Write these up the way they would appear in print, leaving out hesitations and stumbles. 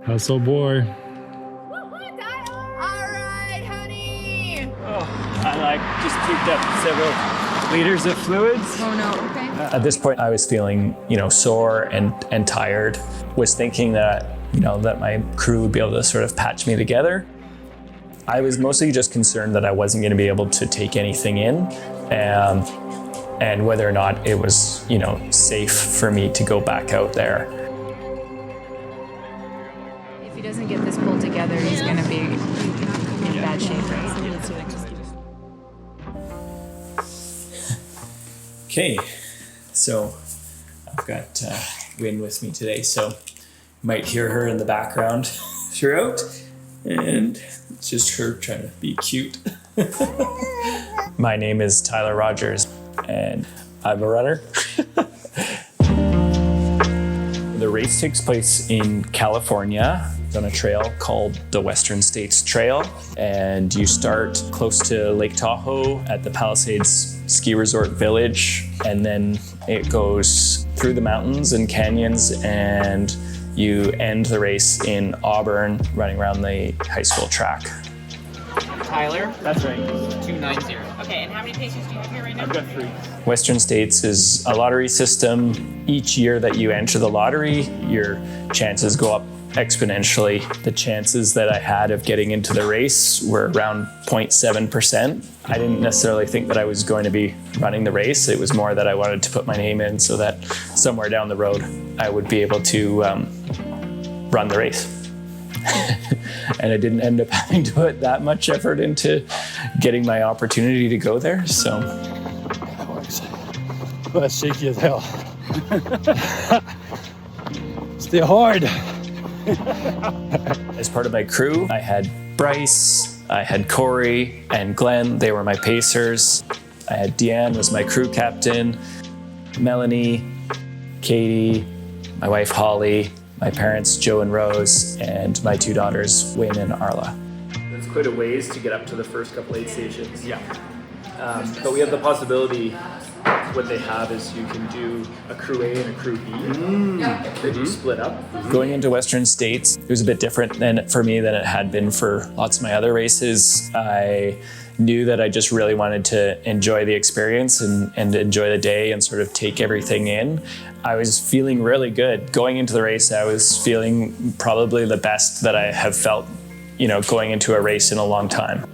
Hustle boy. Alright, honey! Oh, I just puked up several liters of fluids. Oh no, okay. At this point, I was feeling, sore and tired. Was thinking that, that my crew would be able to sort of patch me together. I was mostly just concerned that I wasn't going to be able to take anything in, and whether or not it was, safe for me to go back out there. If he doesn't get this pulled together, he's gonna be in bad shape, right? Okay, so I've got Wynn with me today, so you might hear her in the background throughout, and it's just her trying to be cute. My name is Tyler Rogers, and I'm a runner. The race takes place in California on a trail called the Western States Trail, and you start close to Lake Tahoe at the Palisades Ski Resort Village, and then it goes through the mountains and canyons, and you end the race in Auburn, running around the high school track. Tyler? That's right. 290. Okay, and how many patients do you have here right now? I've got 3. Western States is a lottery system. Each year that you enter the lottery, your chances go up exponentially. The chances that I had of getting into the race were around 0.7%. I didn't necessarily think that I was going to be running the race. It was more that I wanted to put my name in so that somewhere down the road I would be able to run the race. And I didn't end up having to put that much effort into getting my opportunity to go there, so. Well, that's shaky as hell. Stay hard. As part of my crew, I had Brice, I had Corey and Glenn. They were my pacers. I had Deanne was my crew captain, Melanie, Katie, my wife Holly, my parents Joe and Rose, and my 2 daughters Wynn and Arla. It's quite a ways to get up to the first couple aid stations. Yeah. But we have the possibility, what they have is you can do a crew A and a crew B that you split up. Going into Western States, it was a bit different for me than it had been for lots of my other races. I knew that I just really wanted to enjoy the experience and enjoy the day and sort of take everything in. I was feeling really good. Going into the race, I was feeling probably the best that I have felt, going into a race in a long time.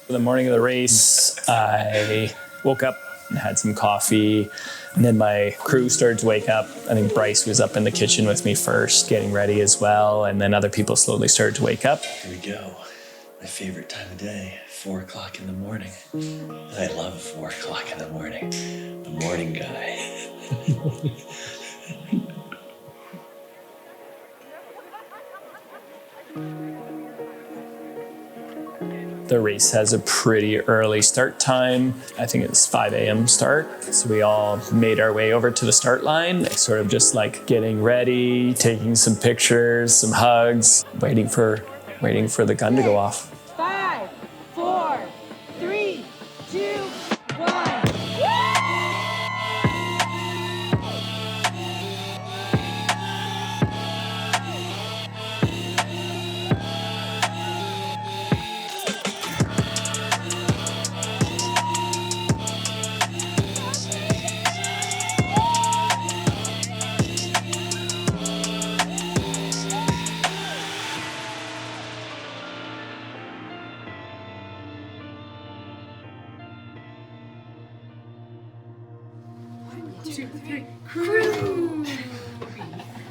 The morning of the race, I woke up and had some coffee, and then my crew started to wake up. I think Brice was up in the kitchen with me first, getting ready as well, and then other people slowly started to wake up. Here we go. My favorite time of day, 4 o'clock in the morning. I love 4 o'clock in the morning. The morning guy. The race has a pretty early start time. I think it's 5 a.m. start. So we all made our way over to the start line, sort of just like getting ready, taking some pictures, some hugs, waiting for the gun to go off. 5, 4, 3, 2, 1.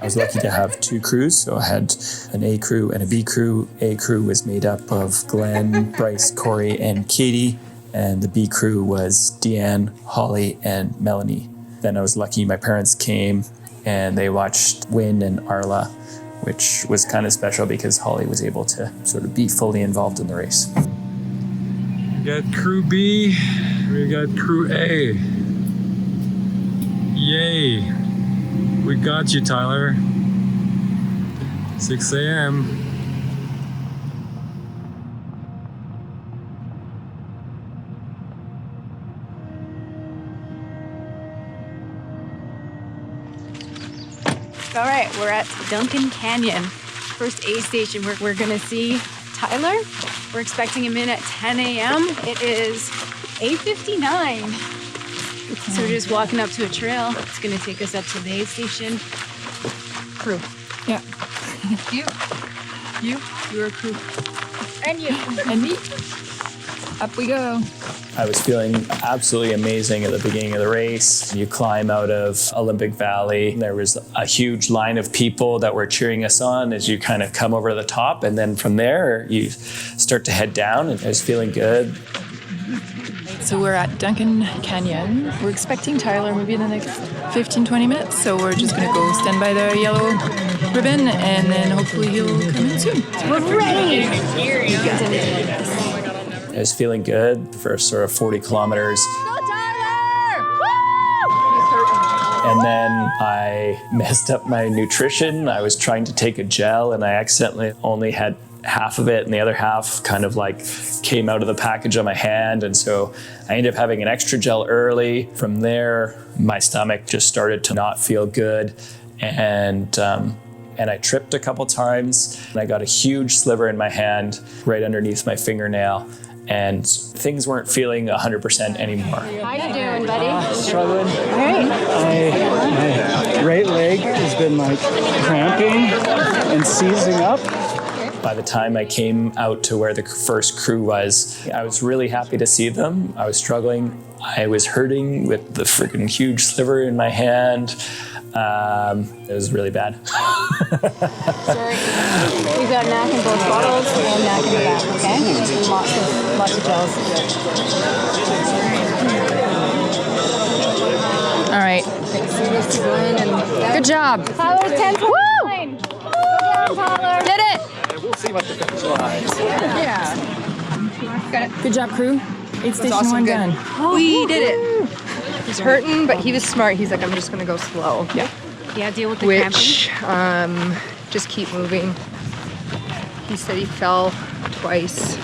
I was lucky to have 2 crews, so I had an A crew and a B crew. A crew was made up of Glenn, Brice, Corey, and Katie, and the B crew was Deanne, Holly, and Melanie. Then I was lucky my parents came and they watched Wynn and Arla, which was kind of special because Holly was able to sort of be fully involved in the race. We got crew B, we got crew A. Yay. We got you, Tyler. 6 a.m. All right, we're at Duncan Canyon. First aid station where we're gonna see Tyler. We're expecting him in at 10 a.m. It is 8:59. So we're just walking up to a trail. It's gonna take us up to the aid station. Crew. Yeah. You're a crew. And you. And me. Up we go. I was feeling absolutely amazing at the beginning of the race. You climb out of Olympic Valley. There was a huge line of people that were cheering us on as you kind of come over the top. And then from there, you start to head down, and I was feeling good. So we're at Duncan Canyon. We're expecting Tyler maybe in the next 15-20 minutes. So we're just gonna go stand by the yellow ribbon and then hopefully he'll come in soon. We're ready. I was feeling good for sort of 40 kilometers. Go Tyler! And then I messed up my nutrition. I was trying to take a gel and I accidentally only had half of it, and the other half kind of like came out of the package on my hand. And so I ended up having an extra gel early. From there, my stomach just started to not feel good. And I tripped a couple times, and I got a huge sliver in my hand right underneath my fingernail. And things weren't feeling 100% anymore. How you doing, buddy? Struggling. All right. My right leg has been like cramping and seizing up. By the time I came out to where the first crew was, I was really happy to see them. I was struggling. I was hurting with the freaking huge sliver in my hand. It was really bad. Sorry. We've got NAC in both bottles and NAC in the back, okay? Lots of gels. All right. Good job. Tyler, 10 Woo! Tyler. Did it. We'll see what the finish line. Yeah. Good job, crew. Aid station awesome, one good. done. We did it. He's hurting, but he was smart. He's like, I'm just gonna go slow. Yeah. Yeah, deal with the cramping. Which, just keep moving. He said he fell twice.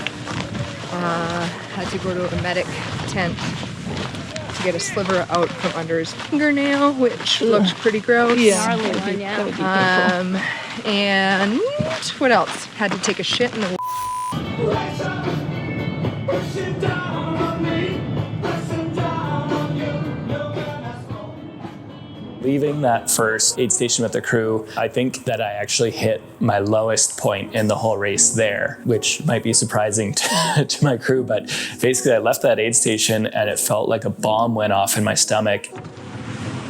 Had to go to a medic tent to get a sliver out from under his fingernail, which looked pretty gross. Gnarly one, yeah. That would be painful. And what else? Had to take a shit in the Leaving that first aid station with the crew, I think that I actually hit my lowest point in the whole race there, which might be surprising to my crew, but basically I left that aid station and it felt like a bomb went off in my stomach.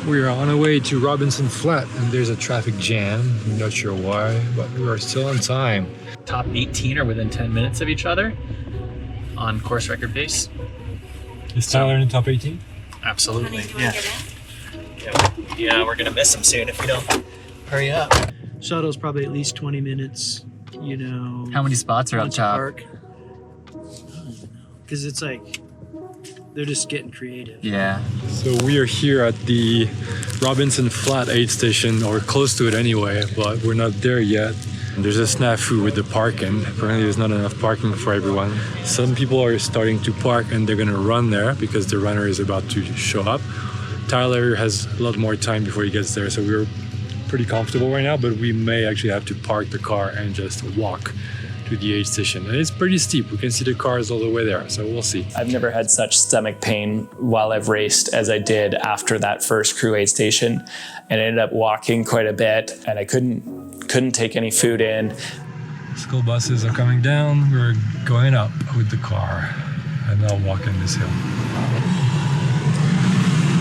We are on our way to Robinson Flat, and there's a traffic jam. I'm not sure why, but we are still on time. Top 18 are within 10 minutes of each other on course record pace. Is Tyler in the top 18? Absolutely, yeah. Yeah, we're gonna miss him soon if we don't hurry up. Shuttle's probably at least 20 minutes, you know. How many spots are up top? Because it's like, they're just getting creative. Yeah. So we are here at the Robinson Flat aid station, or close to it anyway, but we're not there yet. There's a snafu with the parking. Apparently there's not enough parking for everyone. Some people are starting to park and they're gonna run there because the runner is about to show up. Tyler has a lot more time before he gets there, so we're pretty comfortable right now, but we may actually have to park the car and just walk to the aid station. And it's pretty steep. We can see the cars all the way there, so we'll see. I've never had such stomach pain while I've raced as I did after that first crew aid station, and I ended up walking quite a bit, and I couldn't take any food in. School buses are coming down. We're going up with the car, and I'll walk in this hill.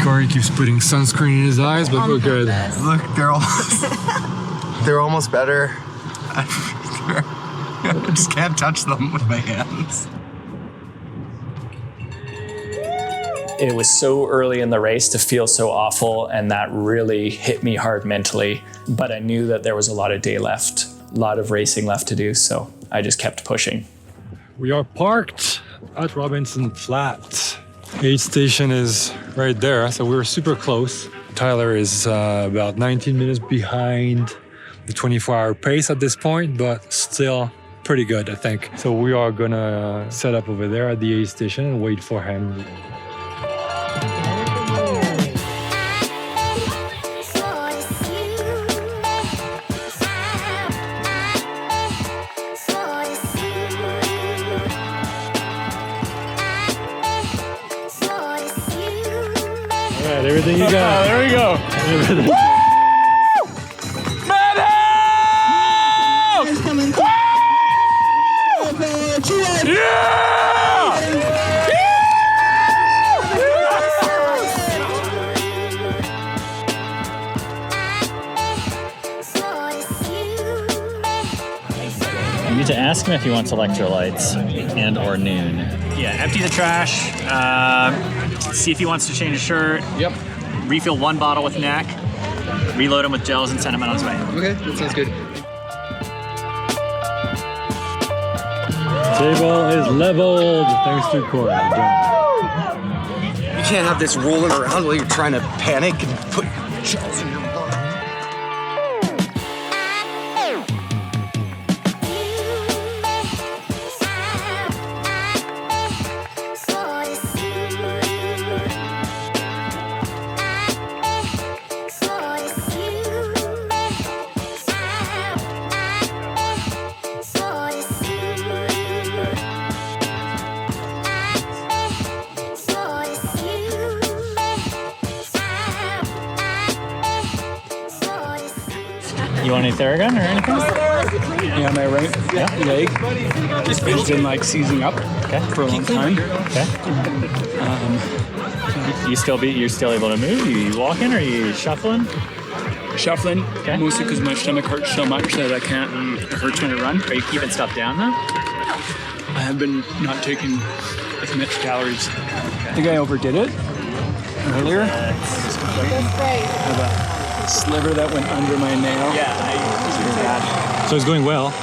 Corey keeps putting sunscreen in his eyes, but we're good. Look, they're almost better. I just can't touch them with my hands. It was so early in the race to feel so awful, and that really hit me hard mentally. But I knew that there was a lot of day left, a lot of racing left to do, so I just kept pushing. We are parked at Robinson Flat. Aid station is right there, so we're super close. Tyler is about 19 minutes behind the 24-hour pace at this point, but still pretty good, I think. So we are gonna set up over there at the aid station and wait for him. everything you got. There we go. Everything. You need to ask him if he wants electrolytes and or noon. Yeah, empty the trash. See if he wants to change his shirt. Yep. Refill one bottle with neck. Reload him with gels and send him on his way. Okay, that sounds good. Table is leveled thanks to Corey. You can't have this rolling around while you're trying to panic and put shells in your butt. You want any Theragun or anything? Yeah, my right leg has been like seizing up for a long time. Okay. You're still able to move? You walking or are you shuffling? Shuffling, mostly because my stomach hurts so much that I can't. It hurts when I run. Are you keeping stuff down though? I have been not taking as much calories. I think I overdid it earlier. I have a sliver that went under my nail. So it's going well.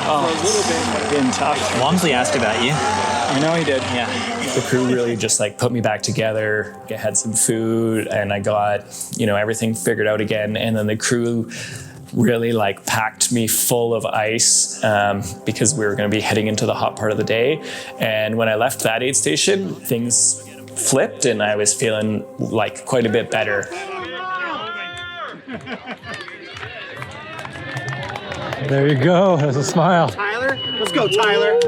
Oh, a little bit. Been tough. Walmsley asked about you. I know he did. Yeah. The crew really just like put me back together. I had some food and I got, everything figured out again. And then the crew really like packed me full of ice because we were going to be heading into the hot part of the day. And when I left that aid station, things flipped and I was feeling like quite a bit better. There you go. That's a smile. Tyler, let's go, Tyler.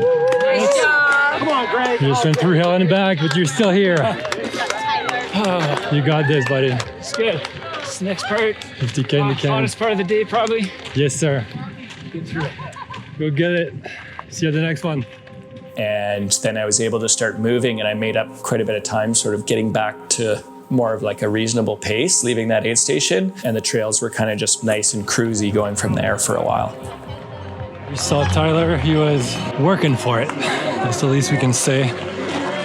Nice job. Come on, Greg. You just went through hell and back, but you're still here. You got this, buddy. It's good. It's the next part. 50K in the can. Hottest part of the day, probably. Yes, sir. Get through it. Go get it. See you at the next one. And then I was able to start moving and I made up quite a bit of time sort of getting back to more of like a reasonable pace leaving that aid station, and the trails were kind of just nice and cruisy going from there for a while. We saw Tyler, he was working for it. That's the least we can say.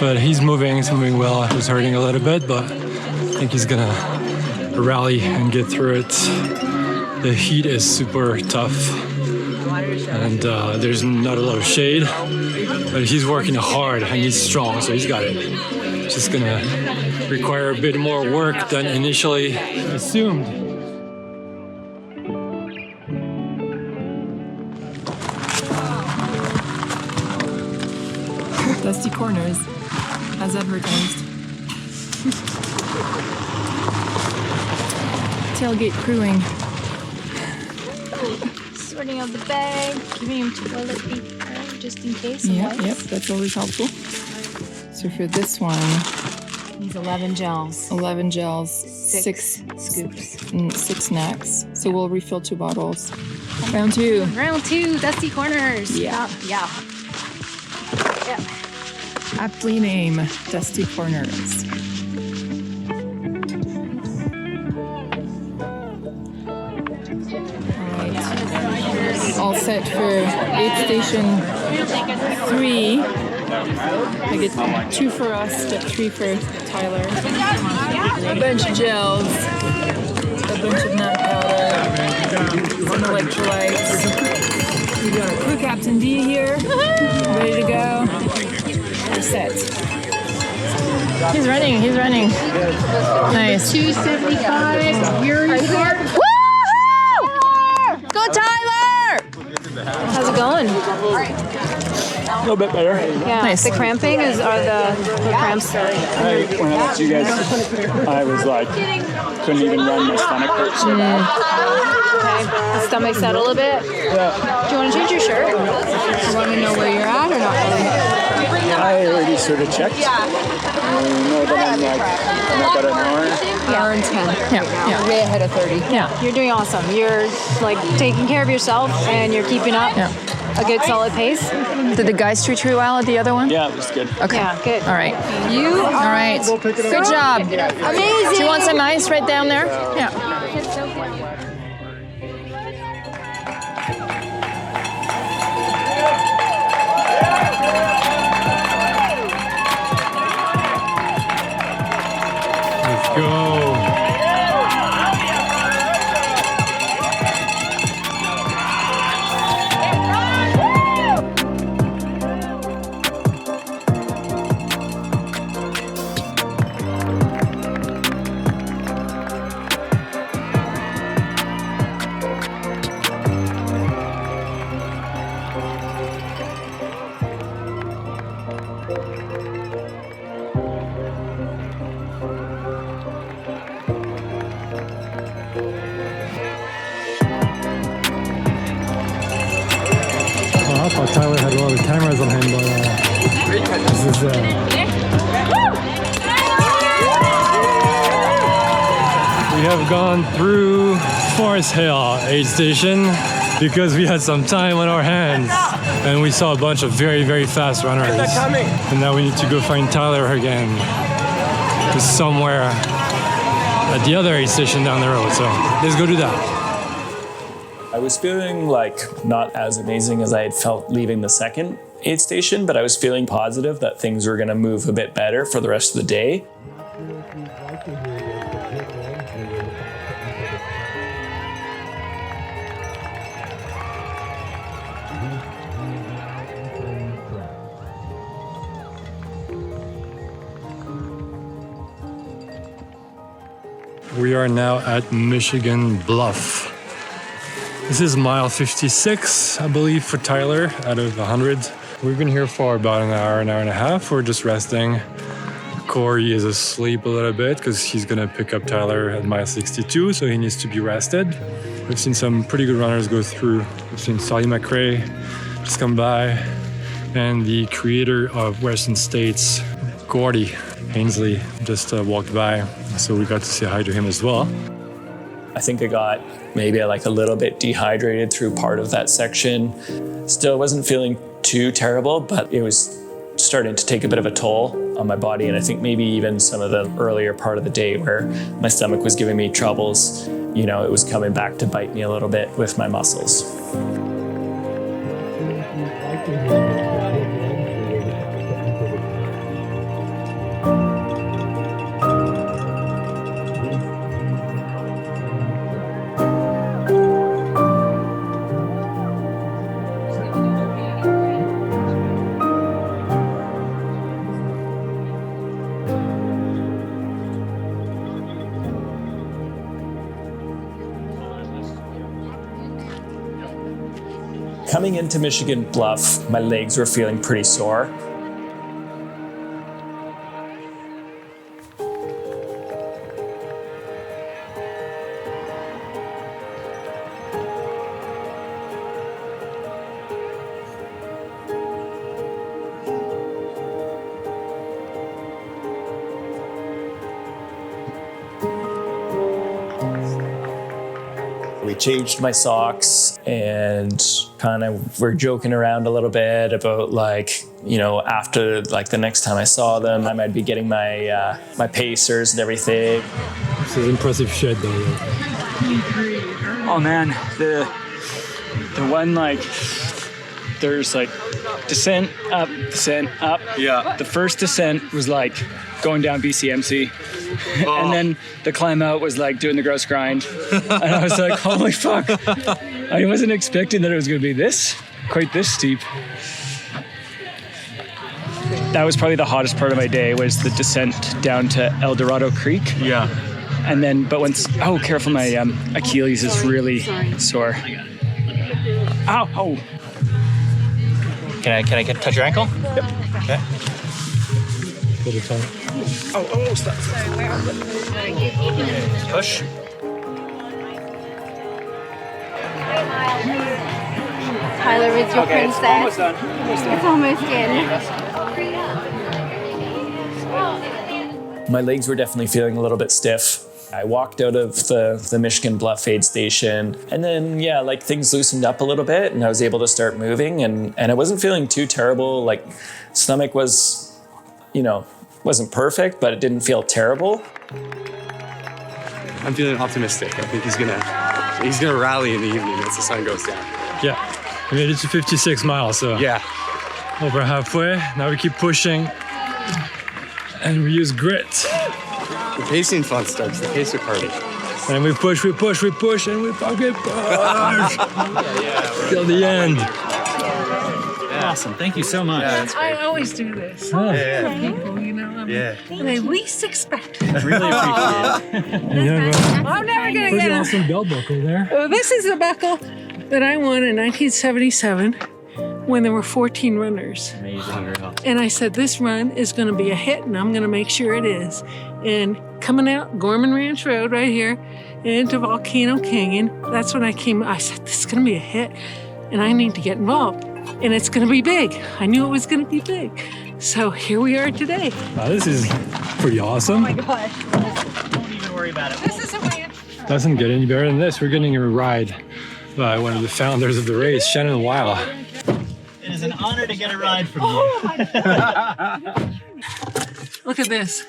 But he's moving well. It was hurting a little bit, but I think he's gonna rally and get through it. The heat is super tough and there's not a lot of shade, but he's working hard and he's strong, so he's got it. It's just gonna require a bit more work than initially assumed. Dusty corners, as advertised. Tailgate crewing. Sorting out the bag, giving him toilet paper just in case. Yep, that's always helpful. So for this one, Needs 11 gels. 11 gels, 6 scoops. 6 snacks. So we'll refill 2 bottles. Round 2. Round 2, dusty corners. Yeah. Yeah. Aptly named Dusty Corners. All set for aid station 3. I get 2 for us, but 3 for Tyler. A bunch of gels, a bunch of nut powder, some electrolytes. We got crew Captain D here, ready to go. We're set. He's running. Nice. 275. You're here. Go Tyler! How's it going? A little bit better. Yeah. Nice. The cramping are the cramps. When I left you guys, I was like, couldn't even run. My stomach hurt so bad. Okay. The stomach settle a bit. Yeah. Do you want to change your shirt? You want to know where you're at or not really? I already sort of checked. I know that I'm like about an hour and 10. Yeah. Way ahead of 30. Yeah. You're doing awesome. You're like taking care of yourself and you're keeping up a good solid pace. Did the guys treat you well at the other one? Yeah, it was good. Okay. Yeah, good. All right. You All right. Good job. amazing. Do you want some ice right down there? Yeah. Let's go. I thought Tyler had a lot of cameras on him, but this is we have gone through Forest Hill aid station because we had some time on our hands and we saw a bunch of very, very fast runners. And now we need to go find Tyler again. Just somewhere at the other aid station down the road. So let's go do that. I was feeling like not as amazing as I had felt leaving the second aid station, but I was feeling positive that things were going to move a bit better for the rest of the day. We are now at Michigan Bluff. This is mile 56, I believe, for Tyler out of 100. We've been here for about an hour and a half. We're just resting. Corey is asleep a little bit because he's gonna pick up Tyler at mile 62, so he needs to be rested. We've seen some pretty good runners go through. We've seen Sally McRae just come by, and the creator of Western States, Gordy Ainsley, just walked by. So we got to say hi to him as well. I think I got maybe like a little bit dehydrated through part of that section. Still wasn't feeling too terrible, but it was starting to take a bit of a toll on my body. And I think maybe even some of the earlier part of the day where my stomach was giving me troubles, you know, it was coming back to bite me a little bit with my muscles. Coming into Michigan Bluff, my legs were feeling pretty sore. We changed my socks and kind of we're joking around a little bit about like, you know, after like the next time I saw them, I might be getting my my pacers and everything. This is impressive shit though. Oh man, the one like there's like descent up. Yeah. The first descent was like going down BCMC. Oh. And then the climb out was like doing the gross grind. And I was like, holy fuck. I wasn't expecting that it was going to be quite this steep. That was probably the hottest part of my day, was the descent down to El Dorado Creek. Yeah. And then, but once, oh, careful, my Achilles is really sore. Ow, oh. Can I touch your ankle? Yep. Okay. Oh, stop. Push. Tyler is your princess. Almost done. It's almost in. My legs were definitely feeling a little bit stiff. I walked out of the Michigan Bluff aid station, and then like things loosened up a little bit and I was able to start moving, and I wasn't feeling too terrible. Like stomach was, wasn't perfect, but it didn't feel terrible. I'm feeling optimistic. I think he's gonna rally in the evening as the sun goes down. Yeah, we made it to 56 miles, so yeah, over halfway. Now we keep pushing, and we use grit. The pacing fun starts. The pacer party. And we push, and we fucking push till the end. Awesome. Thank you so much. I always do this Oh. for people, when they least expect it. Really appreciate it. I'm never gonna Pretty get it. awesome belt buckle there. Well, this is the buckle that I won in 1977 when there were 14 runners. Amazing. And I said, this run is going to be a hit, and I'm going to make sure it is. And coming out Gorman Ranch Road right here into Volcano Canyon, that's when I said, this is going to be a hit, and I need to get involved. And it's going to be big. I knew it was going to be big. So here we are today. Wow, this is pretty awesome. Oh my God. Don't even worry about it. This is a ranch. Doesn't get any better than this. We're getting a ride by one of the founders of the race, Shannon Weil. It is an honor to get a ride from you. Oh my God. Look at this.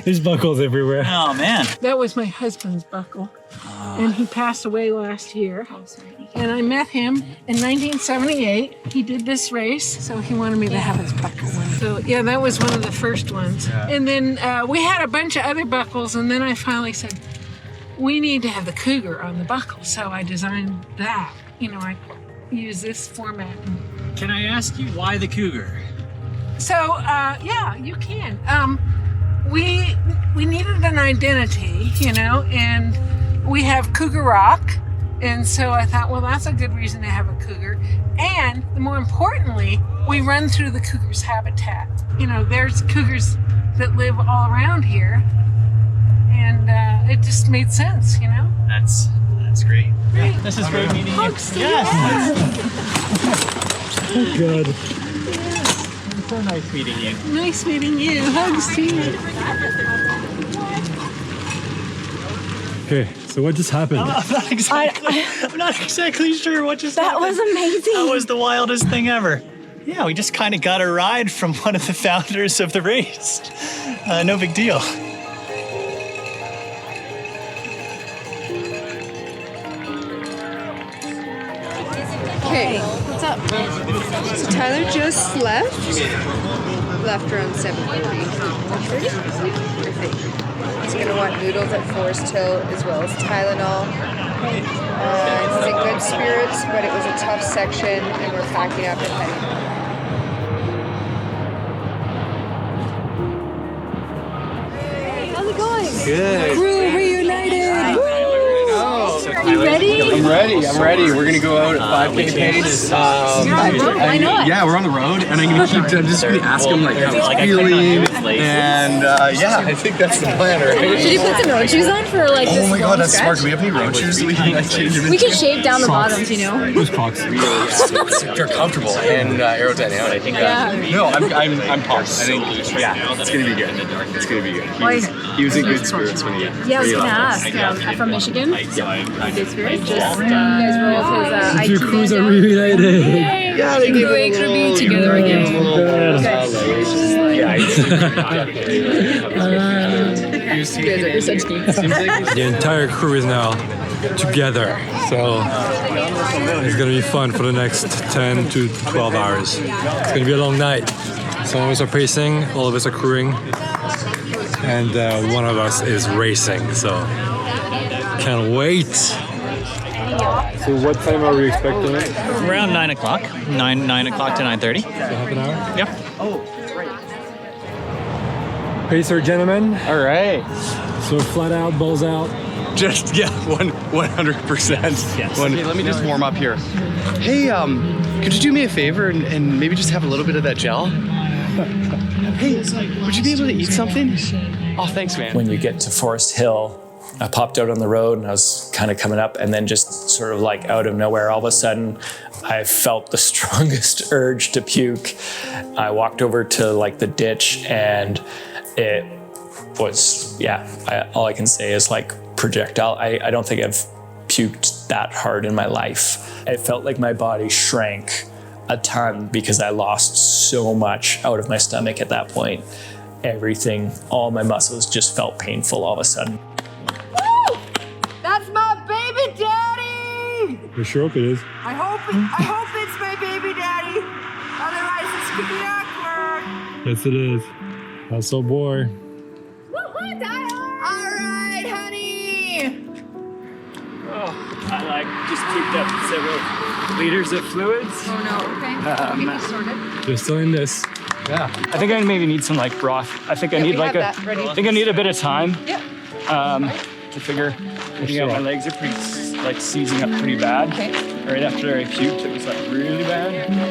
There's buckles everywhere. Oh man. That was my husband's buckle. And he passed away last year. And I met him in 1978. He did this race, so he wanted me to have his buckle. So yeah, that was one of the first ones. Yeah. And then we had a bunch of other buckles, and then I finally said, we need to have the cougar on the buckle. So I designed that. I use this format. Can I ask you why the cougar? So yeah, you can. We needed an identity, and we have Cougar Rock, and so I thought, well, that's a good reason to have a cougar. And more importantly, we run through the cougar's habitat. There's cougars that live all around here, and it just made sense. That's great. Great. This is great meeting you. Hugs to Yes. Good. So nice meeting you. Nice meeting you. Hugs to you. Okay, so what just happened? I'm not exactly sure what just happened. That was amazing. That was the wildest thing ever. Yeah, we just kind of got a ride from one of the founders of the race. No big deal. Okay, what's up? So Tyler just left around 7:30. I think. He's gonna want noodles at Forest Hill as well as Tylenol. He's in good spirits, but it was a tough section, and we're packing up and heading home. How's it going? Good. Crew reunited. Woo! You ready? I'm ready. We're gonna go out at 5K pace. Why not? Yeah, we're on the road, and I'm just gonna ask him how he's feeling, and I think that's the plan, right? Should you put some road shoes on for like this Oh my God, long that's stretch? smart. Do we have any road shoes that we can change them We into? can shave down the bottoms, Who's Crocs? They're comfortable and aerodynamic. I think. No, I'm pumped. I think. Yeah, it's gonna be good. It's gonna be good. He was in good spirits when he. Yeah, I was gonna ask. From Michigan. Good spirits. Just you guys rolled his Two crews are reunited. Yeah, they gave Great to be together again. The entire crew is now together, so it's gonna be fun for the next 10 to 12 hours. It's gonna be a long night. Some of us are pacing, all of us are crewing, and one of us is racing, so can't wait. So what time are we expecting it? Around 9 o'clock. 9 o'clock to 9:30. So half an hour? Yep. Pacer, gentlemen. All right. So flat out, balls out. Just 100%. Yes. Okay, let me just warm up here. Hey, could you do me a favor and maybe just have a little bit of that gel? Hey, would you be able to eat something? Oh, thanks, man. When you get to Forest Hill, I popped out on the road and I was kind of coming up, and then just sort of like out of nowhere, all of a sudden, I felt the strongest urge to puke. I walked over to like the ditch, and it was, all I can say is like projectile. I don't think I've puked that hard in my life. It felt like my body shrank a ton because I lost so much out of my stomach at that point. Everything, all my muscles just felt painful all of a sudden. Woo! That's my baby daddy! You sure hope it is. I hope it's my baby daddy. Otherwise it's gonna be awkward. Yes, it is. Hustle boy. Woo-hoo, Tyler! All right, honey. I just cooped up several liters of fluids. Oh no, okay. Get you sorted. You're still in this. Yeah, I think I maybe need some like broth. I think I need like I think I need a bit of time. Yep. To figure out my legs are pretty like seizing up pretty bad. Okay. Right after I puked, it was like really bad.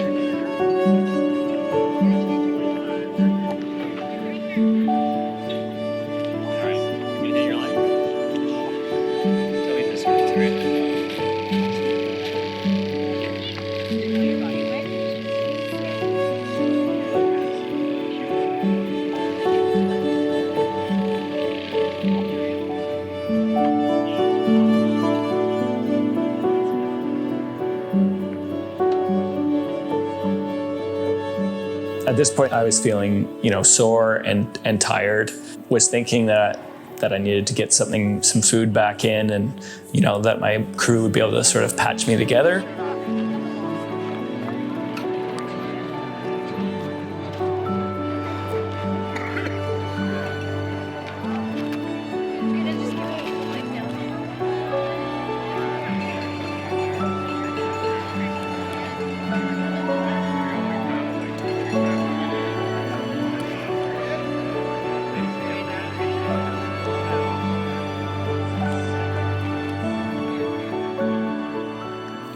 At this point, I was feeling, sore and tired. Was thinking that I needed to get some food back in, and that my crew would be able to sort of patch me together.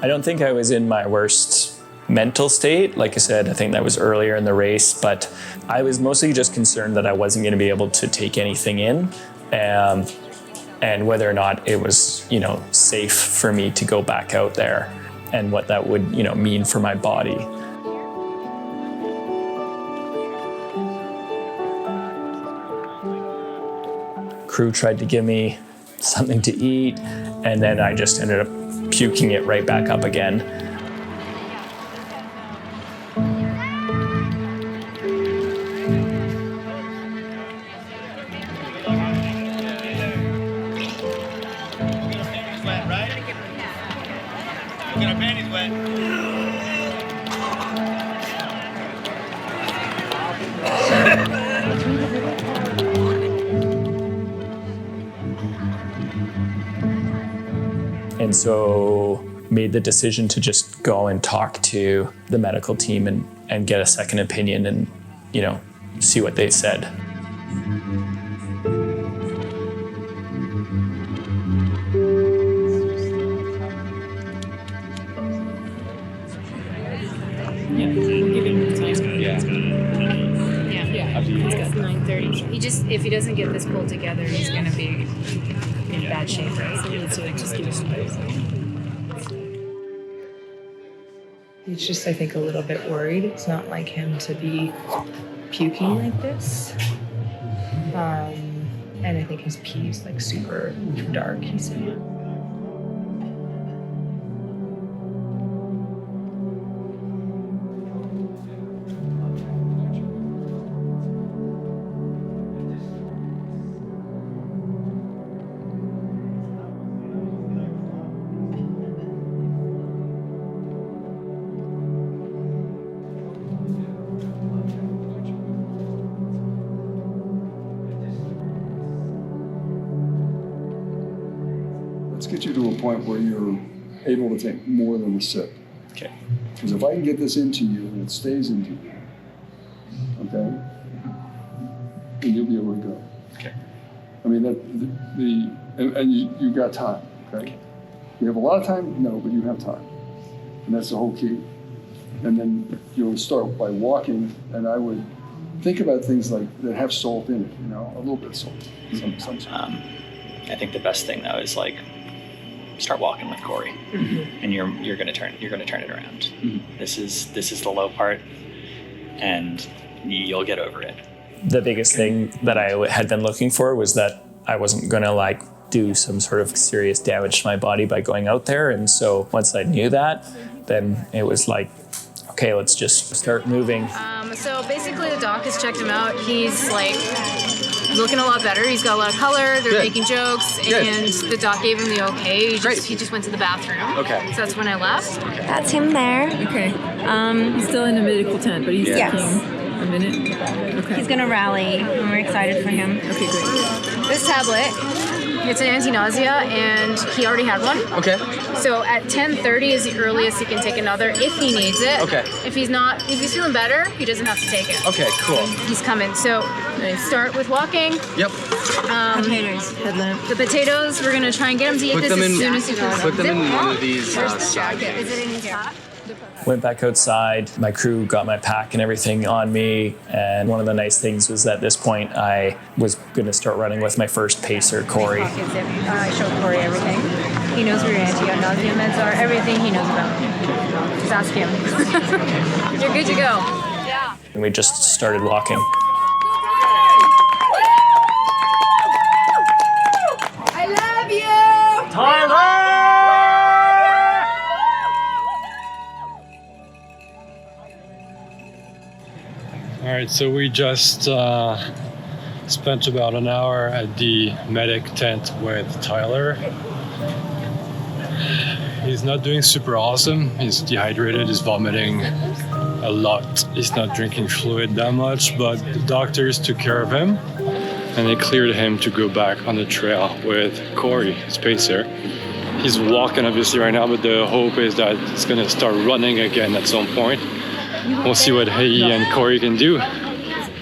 I don't think I was in my worst mental state. Like I said, I think that was earlier in the race, but I was mostly just concerned that I wasn't going to be able to take anything in, and whether or not it was, safe for me to go back out there, and what that would, mean for my body. Crew tried to give me something to eat, and then I just ended up puking it right back up again. And so made the decision to just go and talk to the medical team and get a second opinion and, see what they said. It's 9:30. If he doesn't get this pulled together, he's gonna be in bad shape, right? So we need to just give him He's just, I think, a little bit worried. It's not like him to be puking like this. And I think his pee is like super dark, he said. Let's get you to a point where you're able to take more than a sip. Okay. Because if I can get this into you and it stays into you, okay, then you'll be able to go. Okay. I mean, and you've got time, okay? You have a lot of time? No, but you have time. And that's the whole key. And then you'll start by walking, and I would think about things like that have salt in it, a little bit of salt. Some salt. I think the best thing though is like start walking with Corey, and you're gonna turn it around. This is the low part, and you'll get over it. The biggest thing that I had been looking for was that I wasn't gonna like do some sort of serious damage to my body by going out there. And so once I knew that, then it was like, okay, let's just start moving. So basically the doc has checked him out. He's like looking a lot better. He's got a lot of color. They're making jokes, and the doc gave him the okay. He just went to the bathroom. Okay. So that's when I left. That's him there. Okay. He's still in a medical tent, but he's taking a minute. Okay. He's gonna rally, and we're excited for him. Okay, great. This tablet, it's an anti-nausea, and he already had one. Okay. So at 10:30 is the earliest he can take another if he needs it. Okay. If he's feeling better, he doesn't have to take it. Okay, cool. He's coming. So start with walking. Yep. Potatoes. Headlamp. The potatoes, we're gonna try and get him to eat this as soon as he can. Put them in one of these Where's the side jacket? Is it in his hat? Went back outside. My crew got my pack and everything on me. And one of the nice things was at this point, I was going to start running with my first pacer, Corey. I showed Corey everything. He knows where your anti-nausea meds are. Everything he knows about. Just ask him. You're good to go. Yeah. And we just started walking. I love you! Tyler! All right, so we just spent about an hour at the medic tent with Tyler. He's not doing super awesome. He's dehydrated, he's vomiting a lot. He's not drinking fluid that much, but the doctors took care of him and they cleared him to go back on the trail with Corey, his pacer. He's walking obviously right now, but the hope is that he's gonna start running again at some point. We'll see what he and Corey can do.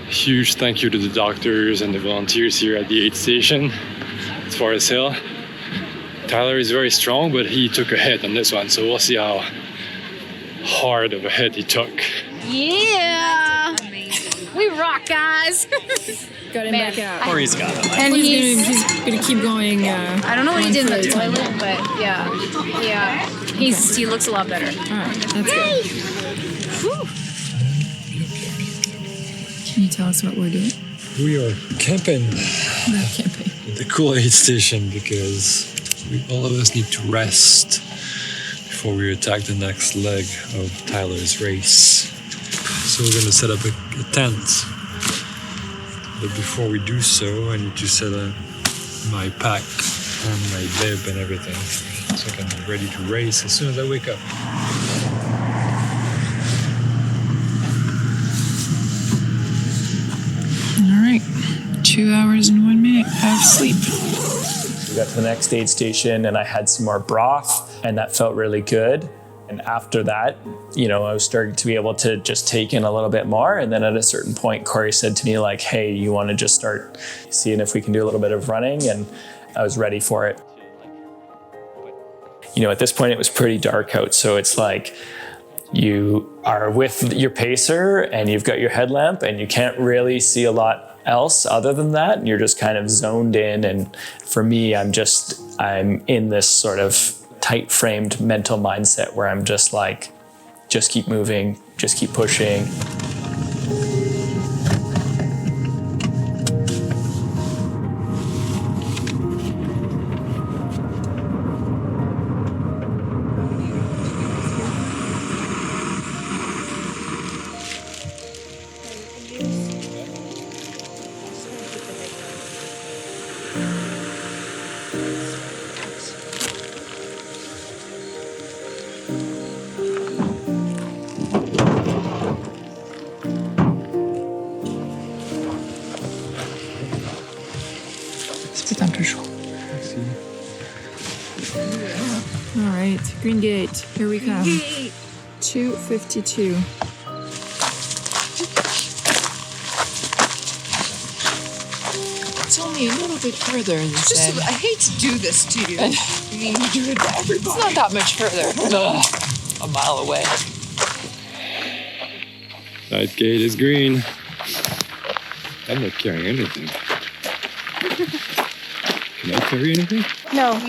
Huge thank you to the doctors and the volunteers here at the aid station as far as hill. Tyler is very strong, but he took a hit on this one, so we'll see how hard of a hit he took. Yeah! We rock, guys! Got him back out. Corey's got him. And he's gonna keep going. I don't know what he did in the toilet, but yeah. He looks a lot better. All right, that's good. Can you tell us what we're doing? We are camping We're camping. at the cool aid station because all of us need to rest before we attack the next leg of Tyler's race. So we're going to set up a tent. But before we do so, I need to set up my pack and my bib and everything so I can be ready to race as soon as I wake up. All right, 2 hours and 1 minute of sleep. We got to the next aid station and I had some more broth and that felt really good. And after that, I was starting to be able to just take in a little bit more. And then at a certain point, Corey said to me like, hey, you want to just start seeing if we can do a little bit of running? And I was ready for it. At this point it was pretty dark out. So it's like you are with your pacer and you've got your headlamp and you can't really see a lot else other than that. And you're just kind of zoned in. And for me, I'm in this sort of tight framed mental mindset where I'm just like, just keep moving, just keep pushing. C'est un peu chaud. All right, Green Gate, here we come. 2:52. It's only a little bit further than Just, I hate to do this to you. I mean, you do it to everybody. It's not that much further. A mile away. That gate is green. I'm not carrying anything. Can I carry anything? No.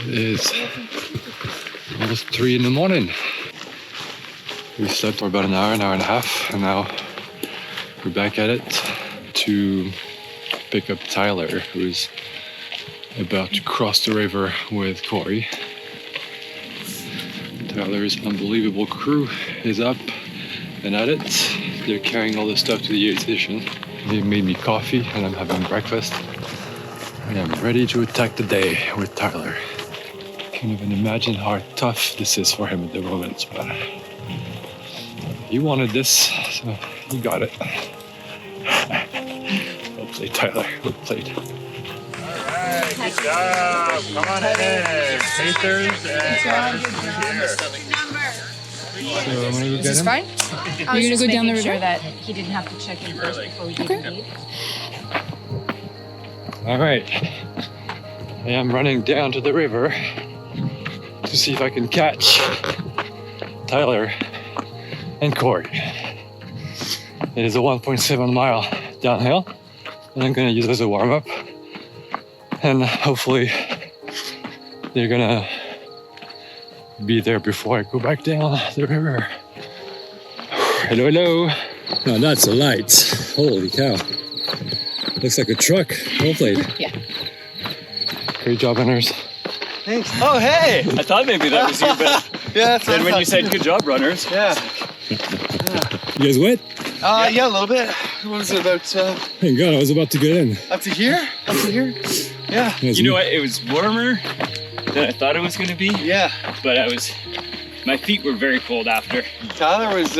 It's almost 3 in the morning. We slept for about an hour and a half, and now We're back at it to pick up Tyler, who's about to cross the river with Corey. Tyler's unbelievable crew is up and at it. They're carrying all the stuff to the aid station. They made me coffee and I'm having breakfast. And I'm ready to attack the day with Tyler. Can't even imagine how tough this is for him at the moment, but he wanted this, so he got it. Well played, Tyler. Well played. Alright, good job. Come on in. Pacers and So I'm gonna go get him. Fine. You're gonna go down the river? Sure that he didn't have to check in first before we did leave. All right, I am running down to the river to see if I can catch Tyler and Corey. It is a 1.7 mile downhill, and I'm gonna use it as a warm-up, and hopefully they're gonna be there before I go back down the river. Hello, hello. Now that's a light. Holy cow. Looks like a truck. Well played. Yeah. Great job, runners. Thanks. Oh, hey! I thought maybe that was you, but Yeah, that's then when you said good job, runners. Yeah. You guys wet? Yeah, a little bit. What was it about? Thank God, I was about to get in. Up to here? Up to here? Yeah. You know what? It was warmer than I thought it was going to be. Yeah. But my feet were very cold after. Tyler was,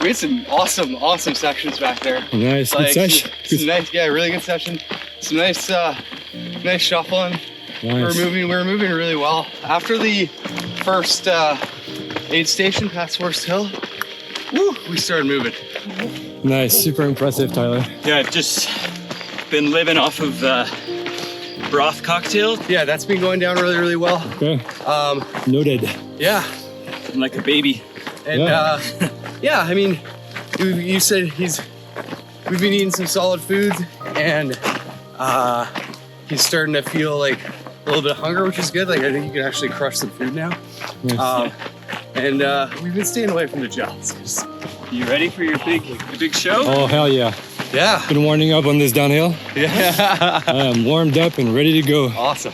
we had some awesome sections back there. Nice, good session. Some nice, yeah, really good session. Some nice shuffling. Nice. We were moving really well. After the first aid station past Forest Hill, woo, we started moving. Nice, super impressive, Tyler. Yeah, I've just been living off of broth cocktail. Yeah, that's been going down really, really well. Okay. Noted. Yeah. I'm like a baby. And yeah, I mean, you said we've been eating some solid food, and he's starting to feel like a little bit of hunger, which is good. Like I think you can actually crush some food now. Nice. And we've been staying away from the gels. You ready for your big show? Oh, hell yeah. Yeah. Been warming up on this downhill. Yeah. I am warmed up and ready to go. Awesome.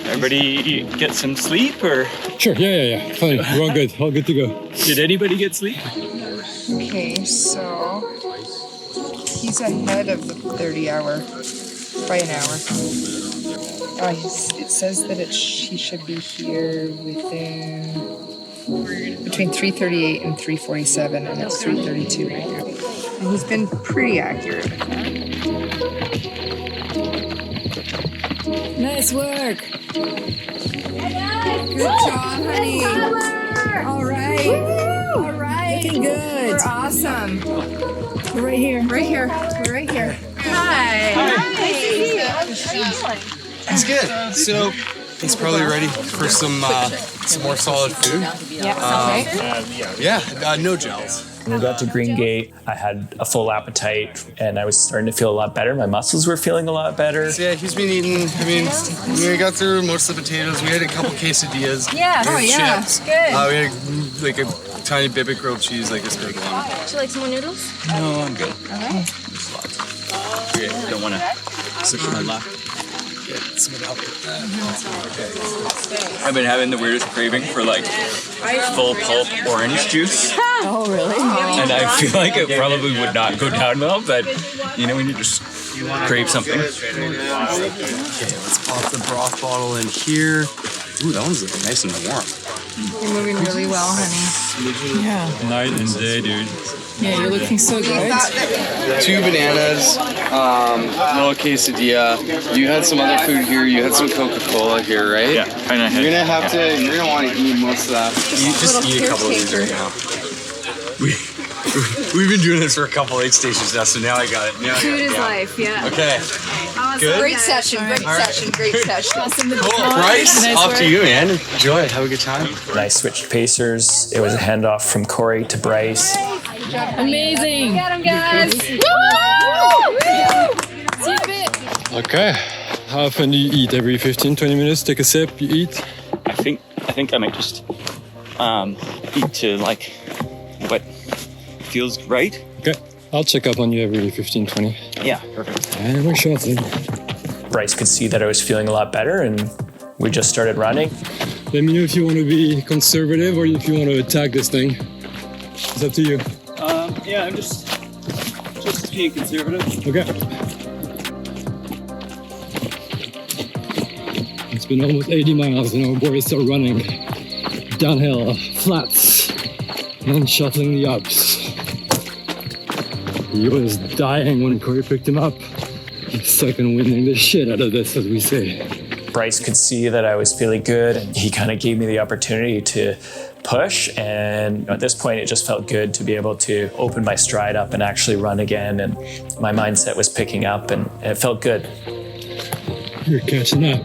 Everybody get some sleep, or? Sure, yeah. Fine, we're all good. All good to go. Did anybody get sleep? Okay, so he's ahead of the 30-hour by an hour. It says that he should be here between 3:38 and 3:47, and it's 3:32 right now. And he's been pretty accurate. Nice work. Good job, honey. All right. All right. Looking good. We're awesome. We're right here. Right here. We're right here. Hi. Nice to see you. It's good. So he's probably ready for some more solid food. Yeah, no gels. When we got to Green Gate, I had a full appetite and I was starting to feel a lot better. My muscles were feeling a lot better. So yeah, he's been eating, we got through most of the potatoes. We had a couple quesadillas. Yeah. We had chips. Good. We had like a tiny bit of grilled cheese, like this big one. Would you like some more noodles? No, I'm good. Okay. I don't want to switch my lap. I've been having the weirdest craving for like full pulp orange juice. Oh, really? And I feel like it probably would not go down well, but you know when you just crave something. Okay, let's pop the broth bottle in here. Ooh, that one's looking nice and warm. You're moving really well, honey. Yeah. Night and day, dude. Yeah, you're looking so good. 2 bananas, a little quesadilla. You had some other food here. You had some Coca-Cola here, right? Yeah, kind of. You're gonna want to eat most of that. You just eat a couple of these right now. We've been doing this for a couple aid stations now, so now I got it. Food is life, yeah. Okay. Awesome. Good. Great session, great session. Cool. Bryce, off to you, man. Enjoy. Have a good time. And I switched pacers. It was a handoff from Corey to Brice. Amazing. Get him, guys. See you in a bit. Okay. How often do you eat? Every 15, 20 minutes, take a sip, you eat? I think I might just eat to like what feels right. Okay. I'll check up on you every 15, 20. Yeah, perfect. And we're shuffling. Brice could see that I was feeling a lot better, and we just started running. Let me know if you want to be conservative or if you want to attack this thing. It's up to you. Yeah, I'm just being conservative. Okay. It's been almost 80 miles and our boys are running downhill, flats, and shuttling the Alps. He was dying when Corey picked him up. Second winding the shit out of this, as we say. Brice could see that I was feeling good, and he kind of gave me the opportunity to push. And at this point, it just felt good to be able to open my stride up and actually run again. And my mindset was picking up, and it felt good. You're catching up.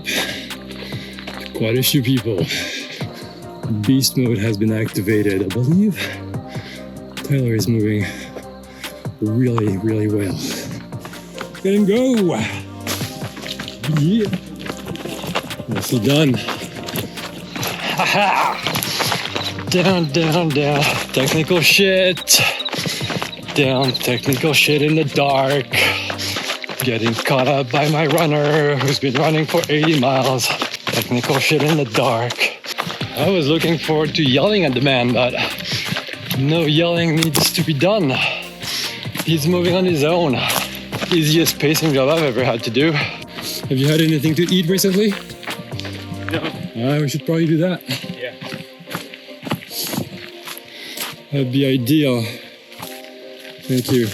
Quite a few people. Beast mode has been activated, I believe. Tyler is moving really, really well. Let him go! Yeah! Nicely done. Haha! Down, down, down. Technical shit. Down, technical shit in the dark. Getting caught up by my runner who's been running for 80 miles. Technical shit in the dark. I was looking forward to yelling at the man, but no yelling needs to be done. He's moving on his own. Easiest pacing job I've ever had to do. Have you had anything to eat recently? No. We should probably do that. Yeah. That'd be ideal. Thank you.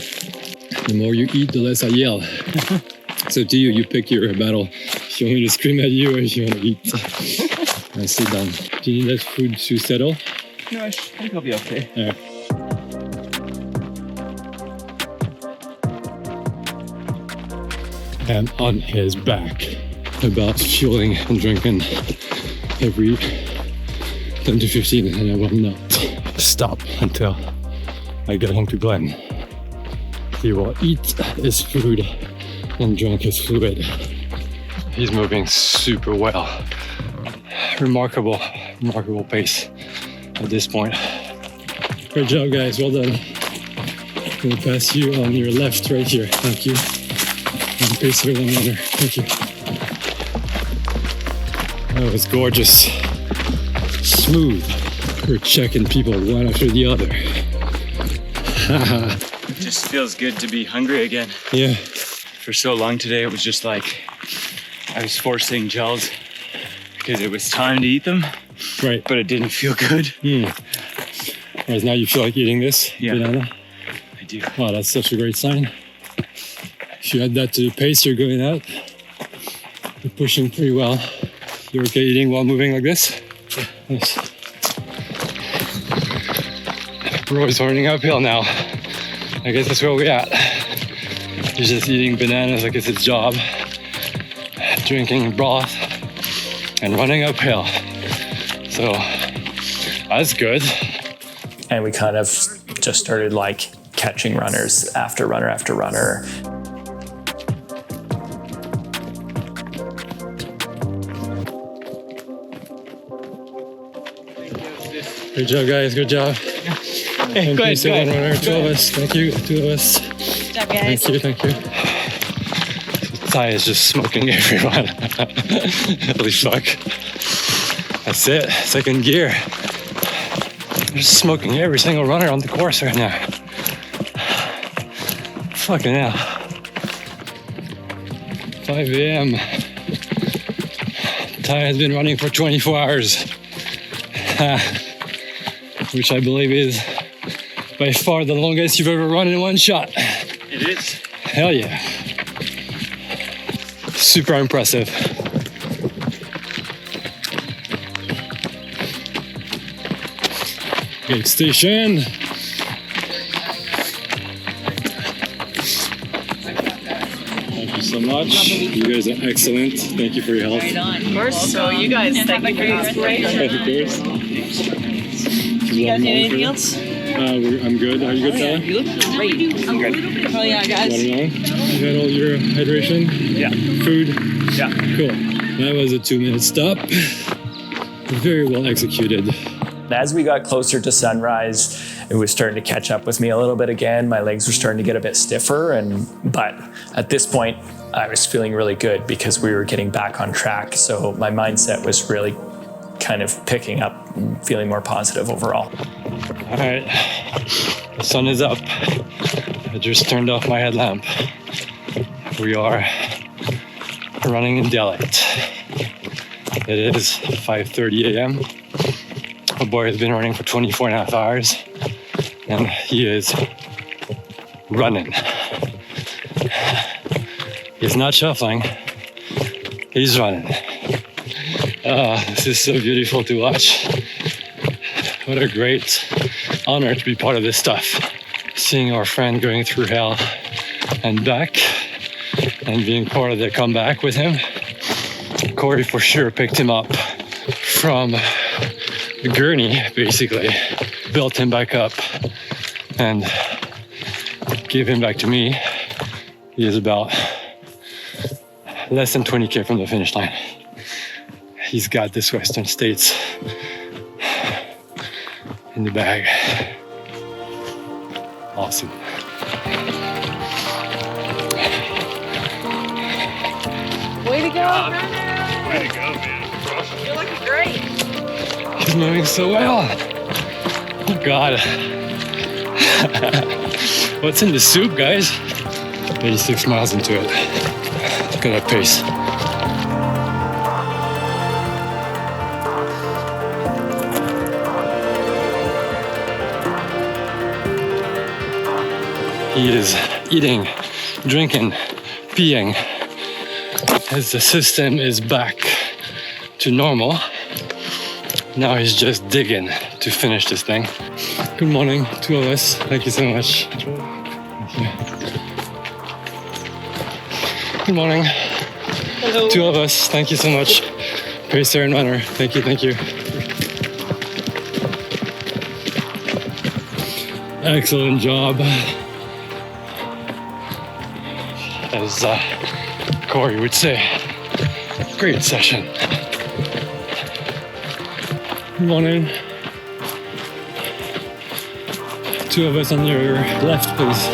The more you eat, the less I yell. So to you, you pick your battle. If you want me to scream at you or if you want to eat. Nicely done. Do you need that food to settle? No, I think I'll be okay. Yeah. And on his back, about fueling and drinking every 10 to 15, and I will not stop until I get home to Glenn. He will eat his food and drink his fluid. He's moving super well. Remarkable pace at this point. Great job, guys. Well done. I'm gonna pass you on your left right here. Thank you. And pace it one another. Thank you. That was gorgeous. Smooth. We're checking people one after the other. It just feels good to be hungry again. Yeah. For so long today, it was just like I was forcing gels because it was time to eat them. Right. But it didn't feel good. Whereas now you feel like eating this banana? I do. Wow, that's such a great sign. If you add that to the pace you're going at, you're pushing pretty well. You're okay eating while moving like this? Yeah. Nice. Bro is running uphill now. I guess that's where we're at. He's just eating bananas like it's his job. Drinking broth and running uphill. So that's good. And we kind of just started like catching runners after runner after runner. Good job, guys. Good job. Hey, go ahead. Runner, two of us. Thank you. Two of us. Good job, guys. Thank you. Ty is just smoking everyone. Holy fuck. That's it. Second gear. Just smoking every single runner on the course right now. Fucking hell. 5 a.m. Ty has been running for 24 hours. Which I believe is by far the longest you've ever run in one shot. It is. Hell yeah. Super impressive. Gate station. Thank you so much. You guys are excellent. Thank you for your help. Right on. Of course. So you guys, thank you for your inspiration. Of course. You guys need anything else? I'm good. Are you good, Tyler? You look great. I'm good. Oh yeah, guys. You had all your hydration? Yeah. Food? Yeah. Cool. That was a 2-minute stop. Very well executed. As we got closer to sunrise, it was starting to catch up with me a little bit again. My legs were starting to get a bit stiffer, but at this point, I was feeling really good because we were getting back on track. So my mindset was really kind of picking up and feeling more positive overall. All right, the sun is up. I just turned off my headlamp. We are running in daylight. It is 5:30 a.m. My boy has been running for 24 and a half hours, and he is running. He's not shuffling, he's running. This is so beautiful to watch. What a great honor to be part of this stuff. Seeing our friend going through hell and back, and being part of the comeback with him. Corey for sure picked him up from the gurney, basically, built him back up, and gave him back to me. He is about less than 20K from the finish line. He's got this Western States in the bag. Awesome. Way to go, runner! Way to go, man. You're looking great. He's moving so well. Oh God. What's in the soup, guys? 86 miles into it. Look at that pace. He is eating, drinking, peeing. As the system is back to normal. Now he's just digging to finish this thing. Good morning, two of us. Thank you so much. Thank you. Good morning. Hello. Two of us. Thank you so much. Pacer and runner. Thank you, thank you. Excellent job. As Corey would say, great session. Good morning. Two of us on your left, please.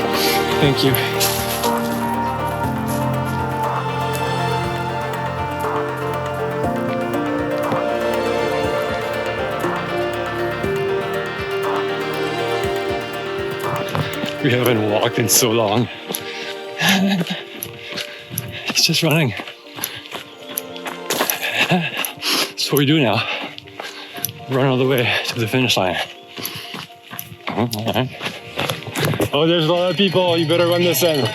Thank you. We haven't walked in so long. It's just running. That's what we do now. Run all the way to the finish line. Oh, there's a lot of people. You better run this in.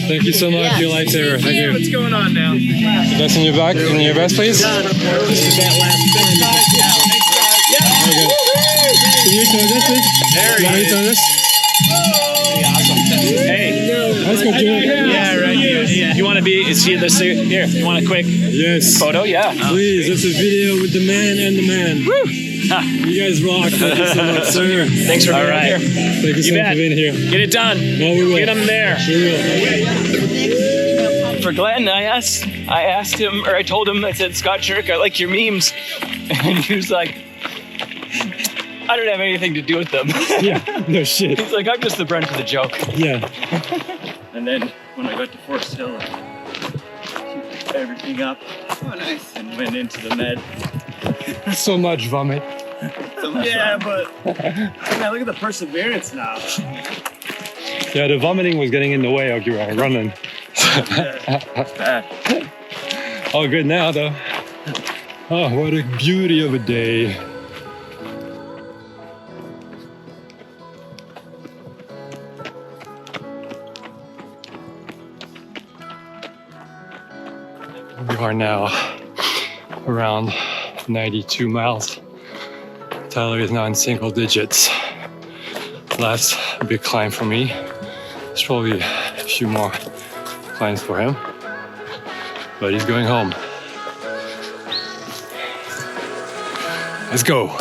Thank you so much. Yes. Your lifesaver. Thank you. What's going on now? The best in your back, in your vest, please. That last Okay. Can you turn this, please? There you is. turn this? Awesome. Hey. Let's go, Jimmy. Yeah, right. Yeah. You want to be? See this here? You want a quick photo? Yeah. Please. It's a video with the man and the man. Woo! You guys rock. Thank you so much, sir. Thanks for being here. Thank you so much for being here. Get it done. No, we will. Get him there. We will. For Glenn, I asked him, or I told him, I said, Scott Shirk, I like your memes. And he was like, I don't have anything to do with them. Yeah, no shit. He's like, I'm just the brunt of the joke. Yeah. And then when I got to Forest Hill, I picked everything up. Oh, nice. And went into the med. So much vomit. Yeah, but man, look at the perseverance now. Yeah, the vomiting was getting in the way of you running. That's bad. All good now, though. Oh, what a beauty of a day. We are now around 92 miles. Tyler is now in single digits. Last big climb for me. There's probably a few more climbs for him, but he's going home. Let's go.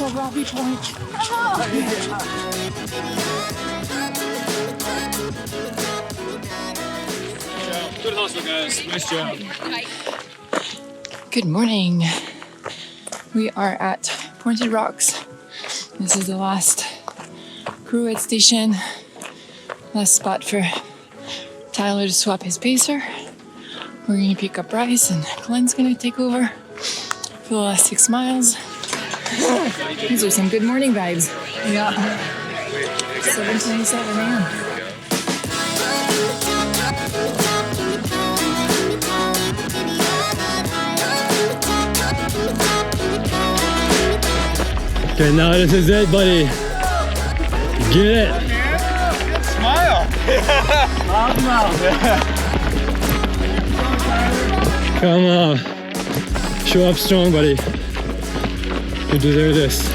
It's a Robbie point. Good hustle, guys. Nice job. Good morning. We are at Pointed Rocks. This is the last crew aid station. Last spot for Tyler to swap his pacer. We're gonna pick up Brice and Glenn's gonna take over for the last 6 miles. These are some good morning vibes. Yeah. 7:27 a.m. Okay, now this is it, buddy. Get it. Smile. Come on. Show up strong, buddy. You deserve this.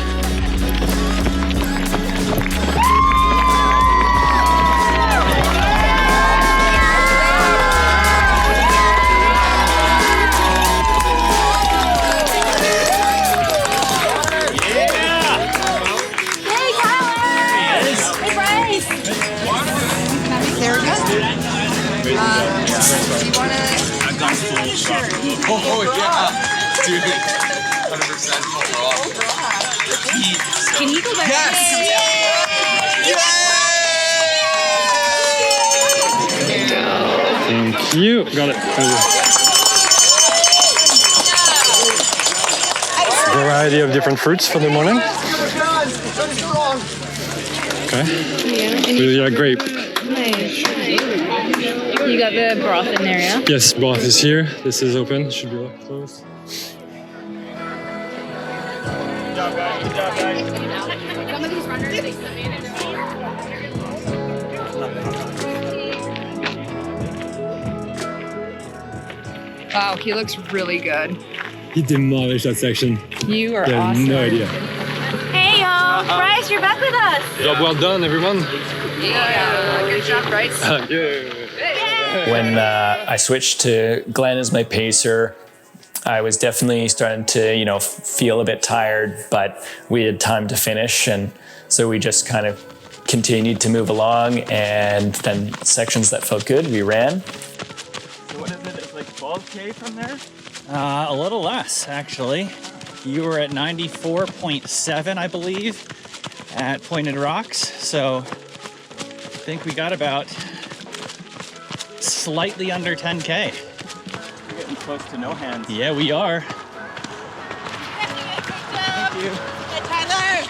Oh yeah, dude, 100% overall. Can you go back? Thank you. Got it. Variety of different fruits for the morning. Okay. Yeah, grape. Nice. You got the broth in there, yeah? Yes, broth is here. This is open. Should be closed. Some of these runners, they Wow, he looks really good. He demolished that section. You are They have awesome. no idea. Hey y'all, Brice, you're back with us. Job well done, everyone. Yeah, good job, Brice. When I switched to Glenn as my pacer, I was definitely starting to, feel a bit tired, but we had time to finish. And so we just kind of continued to move along, and then sections that felt good, we ran. So what is it? It's like 12K from there? A little less, actually. You were at 94.7, I believe, at Pointed Rocks. So I think we got about slightly under 10K. We're getting close to no hands. Yeah, we are. Thank you. Tyler!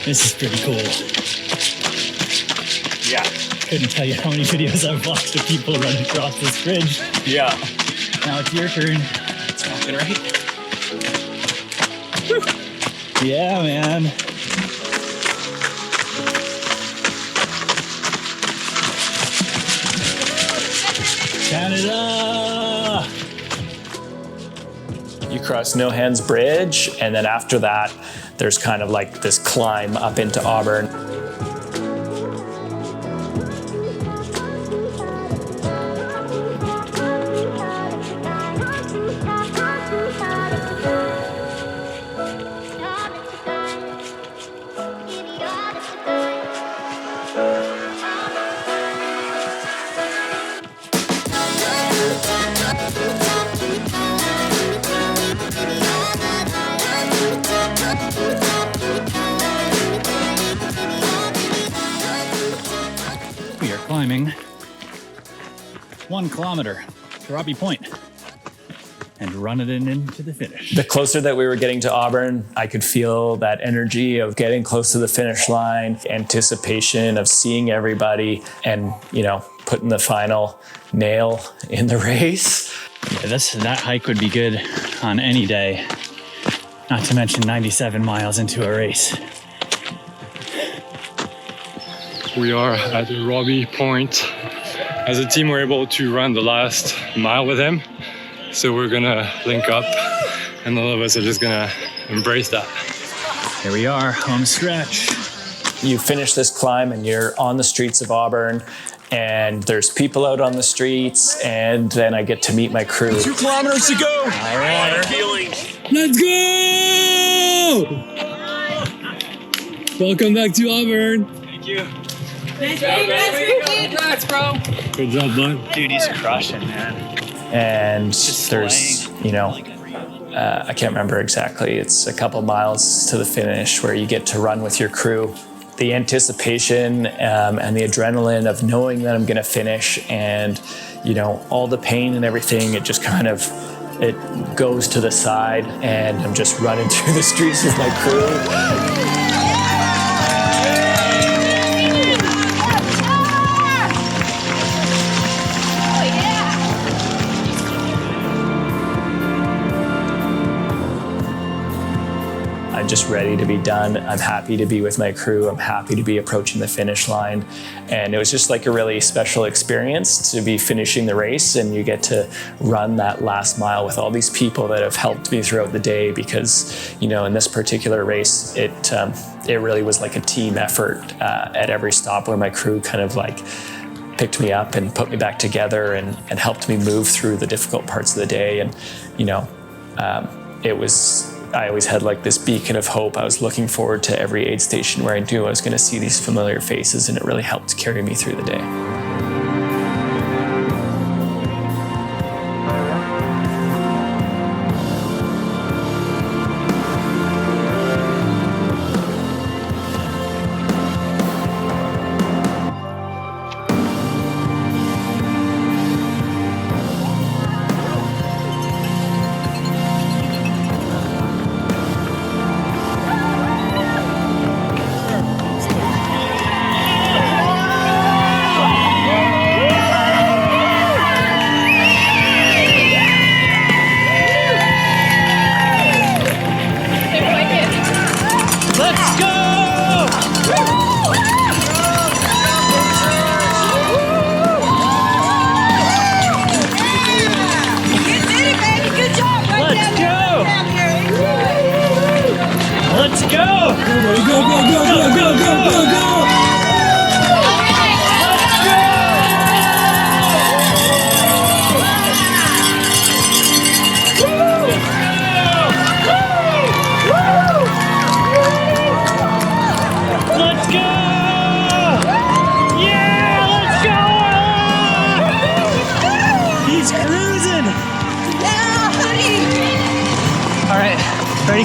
This is pretty cool. Yeah. Couldn't tell you how many videos I've watched of people running across this bridge. Yeah. Now it's your turn. It's walking right. Yeah, man. Canada! You cross No Hands Bridge, and then after that, there's kind of like this climb up into Auburn. We are climbing 1 kilometer to Robbie Point. and run it into the finish. The closer that we were getting to Auburn, I could feel that energy of getting close to the finish line, anticipation of seeing everybody and, you know, putting the final nail in the race. Yeah, that hike would be good on any day, not to mention 97 miles into a race. We are at Robbie Point. As a team, we're able to run the last mile with him. So we're gonna link up and all of us are just gonna embrace that. Here we are, home stretch. You finish this climb and you're on the streets of Auburn and there's people out on the streets and then I get to meet my crew. 2 kilometers to go. All right. Let's go! Welcome back to Auburn. Thank you. Congrats, bro. Good job, bud. Dude, he's crushing, man. And there's, you know, I can't remember exactly. It's a couple miles to the finish where you get to run with your crew. The anticipation and the adrenaline of knowing that I'm going to finish and, you know, all the pain and everything, it just kind of, it goes to the side and I'm just running through the streets with my crew. I'm just ready to be done. I'm happy to be with my crew. I'm happy to be approaching the finish line. And it was just like a really special experience to be finishing the race and you get to run that last mile with all these people that have helped me throughout the day because, you know, in this particular race, it really was like a team effort at every stop where my crew kind of like picked me up and put me back together and helped me move through the difficult parts of the day. And, you know, I always had like this beacon of hope. I was looking forward to every aid station where I knew I was going to see these familiar faces, and it really helped carry me through the day.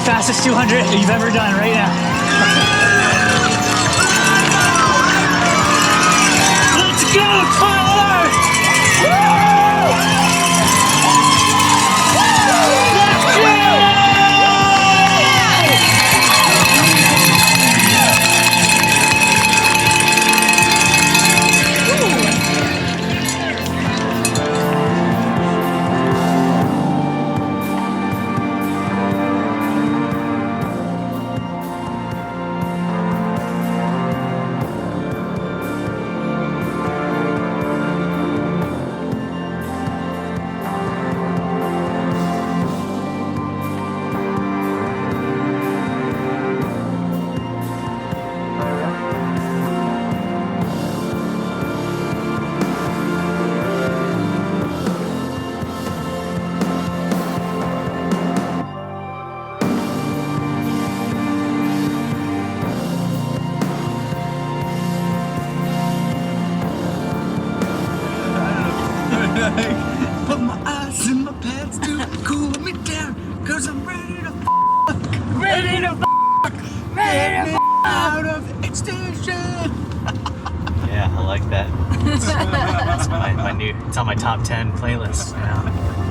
Fastest 200 that you've ever done right now. Let's go, Tyler! Let's go! Put my eyes in my pants to cool me down, cause I'm ready to out of extinction. Yeah, I like that. It's my new, it's on my top 10 playlist now.